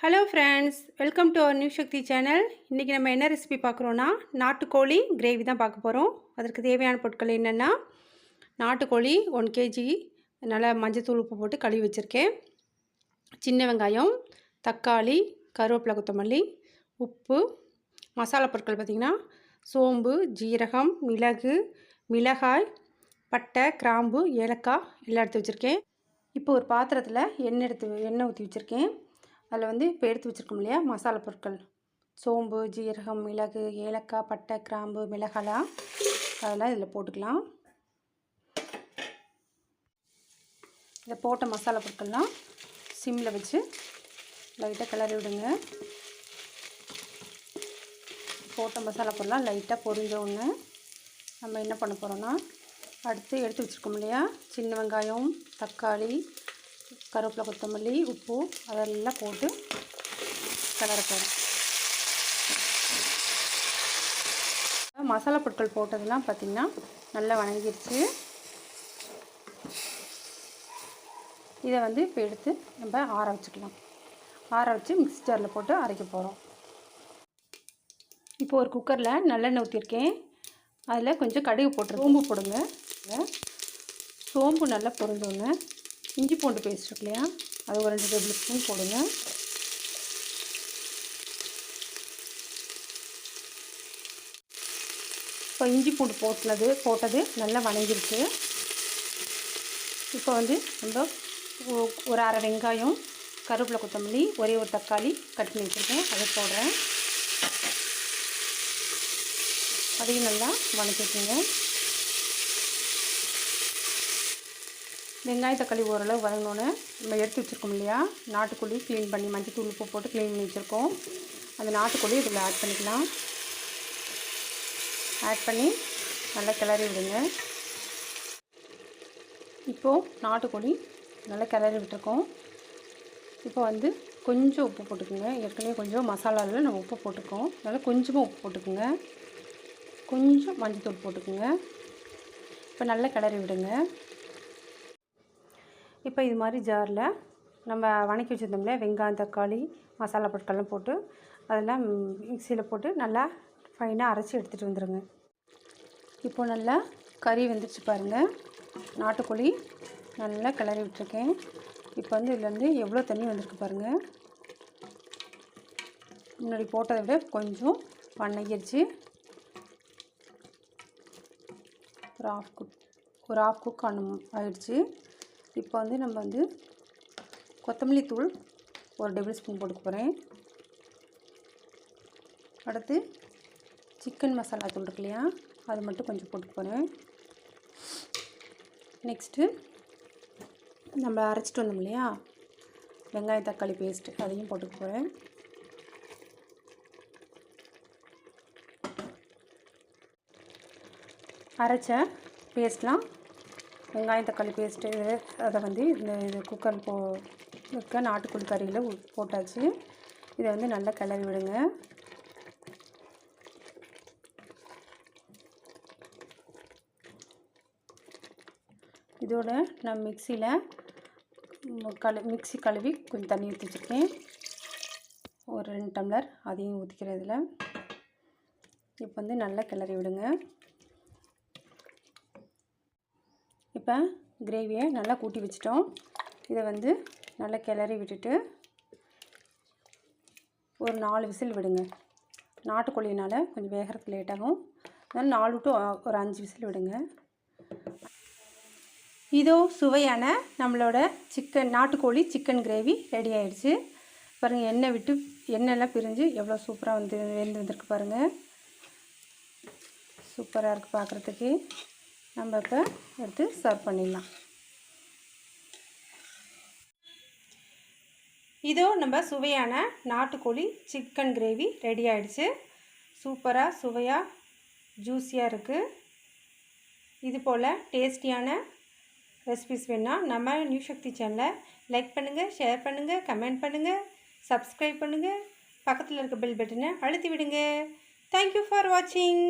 Hello friends, welcome to our new Sakthi channel. இன்றைக்கி நம்ம என்ன ரெசிபி பார்க்குறோன்னா, நாட்டுக்கோழி கிரேவி தான் பார்க்க போகிறோம். அதற்கு தேவையான பொருட்கள் என்னென்னா, நாட்டுக்கோழி 1 கேஜி நல்லா மஞ்சத்தூள் உப்பு போட்டு கழுவி வச்சுருக்கேன். சின்ன வெங்காயம், தக்காளி, கருவேப்பிலை, கொத்தமல்லி, உப்பு. மசாலா பொருட்கள் பார்த்திங்கன்னா சோம்பு, ஜீரகம், மிளகு, மிளகாய், பட்டை, கிராம்பு, ஏலக்காய் எல்லாம் எடுத்து வச்சுருக்கேன். இப்போ ஒரு பாத்திரத்தில் எண்ணெய் ஊற்றி வச்சுருக்கேன். அதில் இப்போ எடுத்து வச்சுருக்கோம் இல்லையா மசாலா பொருட்கள், சோம்பு, ஜீரகம், மிளகு, ஏலக்காய், பட்டை, கிராம்பு, மிளகாலாம் அதெல்லாம் இதில் போட்டுக்கலாம். இதை போட்ட மசாலா பொருட்கள்லாம் சிம்மில் வச்சு லைட்டாக கிளறி விடுங்க. போட்ட மசாலா பொருள்லாம் லைட்டாக பொரிஞ்ச உடனே நம்ம என்ன பண்ண போகிறோன்னா, அடுத்து எடுத்து வச்சுருக்கோம் இல்லையா சின்ன வெங்காயம், தக்காளி, கருவேப்பிலை, கொத்தமல்லி, உப்பு அதெல்லாம் போட்டு கிளற போகிறோம். மசாலா பொருட்கள் போட்டதெல்லாம் பார்த்திங்கன்னா நல்லா வணங்கிடுச்சு. இதை இப்போ எடுத்து நம்ம ஆற வச்சுக்கலாம். ஆற வச்சு மிக்ஸி ஜாரில் போட்டு அரைக்க போகிறோம். இப்போ ஒரு குக்கரில் நல்லெண்ணெய் ஊற்றிருக்கேன். அதில் கொஞ்சம் கடுகு போட்டு சோம்பு போடுங்க. சோம்பு நல்லா பொரிஞ்சோன்னு இஞ்சி பூண்டு பேஸ்ட் இருக்கு இல்லையா, அது ஒரு 2 டேபிள் ஸ்பூன் போடுங்க. இப்போ இஞ்சி பூண்டு போட்டது நல்லா வணங்கிருச்சு. இப்போ நம்ம ஒரு அரை வெங்காயம், கருவேப்பிலை, கொத்தமல்லி, ஒரே ஒரு தக்காளி கட் பண்ணி வச்சுருக்கேன், அதை போடுறேன். அதையும் நல்லா வணக்கிக்கோங்க. வெங்காய தக்காளி ஓரளவு வதங்கினோன்னே நம்ம எடுத்து வச்சுருக்கோம் இல்லையா நாட்டுக்கோழி க்ளீன் பண்ணி மஞ்சத்தூள் உப்பு போட்டு க்ளீன் பண்ணி வச்சுருக்கோம். அந்த நாட்டுக்கோழி இதில் ஆட் பண்ணிக்கலாம். ஆட் பண்ணி நல்லா கிளறி விடுங்க. இப்போது நாட்டுக்கோழி நல்லா கிளறி விட்டுருக்கோம். இப்போ கொஞ்சம் உப்பு போட்டுக்குங்க. ஏற்கனவே கொஞ்சம் மசாலாவில் நம்ம உப்பு போட்டுருக்கோம், அதனால் கொஞ்சமாக உப்பு போட்டுக்குங்க. கொஞ்சம் மஞ்சத்தூள் போட்டுக்குங்க. இப்போ நல்லா கிளறி விடுங்க. இப்போ இது மாதிரி ஜாரில் நம்ம வணக்கி வச்சுருந்தோம்ல வெங்காயம், தக்காளி, மசாலா பொருட்கள்லாம் போட்டு அதெல்லாம் மிக்சியில் போட்டு நல்லா ஃபைனாக அரைச்சி எடுத்துகிட்டு வந்துடுங்க. இப்போது நல்லா கறி வெந்துருச்சு பாருங்கள். நாட்டுக்கோழி நல்லா கிளறி விட்டுருக்கேன். இப்போ இதுலேருந்து எவ்வளோ தண்ணி வந்திருக்கு பாருங்கள். முன்னாடி போட்டதை விட கொஞ்சம் வணங்கிடுச்சு. ஒரு ஆஃப் குக் ஆகிடுச்சு. இப்போ நம்ம கொத்தமல்லி தூள் ஒரு டேபிள் ஸ்பூன் போட்டுக்க போகிறேன். அடுத்து சிக்கன் மசாலா தூள் இருக்கு இல்லையா, அது மட்டும் கொஞ்சம் போட்டுக்க போகிறேன். நெக்ஸ்ட்டு நம்ம அரைச்சிட்டு வந்தோம் இல்லையா வெங்காயம் தக்காளி பேஸ்ட்டு, அதையும் போட்டுக்க போகிறேன். அரைச்ச பேஸ்ட்லாம் வெங்காயம் தக்காளி பேஸ்ட்டு அதை இது குக்கர் இருக்க நாட்டுக்கோழி கறியில் போட்டாச்சு. இதை நல்லா கிளறி விடுங்க. இதோட நான் மிக்சி கழுவி கொஞ்சம் தண்ணி ஊற்றி வச்சுருக்கேன். ஒரு 2 டம்ளர் அதையும் ஊற்றிக்கிறேன் இதில். இப்போ நல்லா கிளறி விடுங்க. இப்போ கிரேவியை நல்லா கூட்டி வச்சிட்டோம். இதை நல்லா கிளறி விட்டுட்டு ஒரு 4 விசில் விடுங்க. நாட்டுக்கோழினால் கொஞ்சம் வேகிறதுக்கு லேட் ஆகும், அதனால் 4 டு ஒரு 5 விசில் விடுங்க. இதோ சுவையான நம்மளோட நாட்டுக்கோழி சிக்கன் கிரேவி ரெடி ஆகிடுச்சு பாருங்கள். எண்ணெய்லாம் பிரிஞ்சு எவ்வளோ சூப்பராக வெந்து வந்திருக்கு பாருங்கள். சூப்பராக இருக்குது பார்க்குறதுக்கு. நம்ம இப்போ எடுத்து சர்வ் பண்ணிடலாம். இதோ நம்ம சுவையான நாட்டுக்கோழி சிக்கன் கிரேவி ரெடி ஆகிடுச்சு. சூப்பராக சுவையாக ஜூஸியாக இருக்குது. இது போல் டேஸ்டியான ரெசிபிஸ் வேணால் நம்ம நியூ சக்தி சேனலை லைக் பண்ணுங்கள், ஷேர் பண்ணுங்கள், கமெண்ட் பண்ணுங்கள், சப்ஸ்கிரைப் பண்ணுங்கள், பக்கத்தில் இருக்க பெல் பட்டனை அழுத்தி விடுங்க. தேங்க்யூ ஃபார் வாட்சிங்.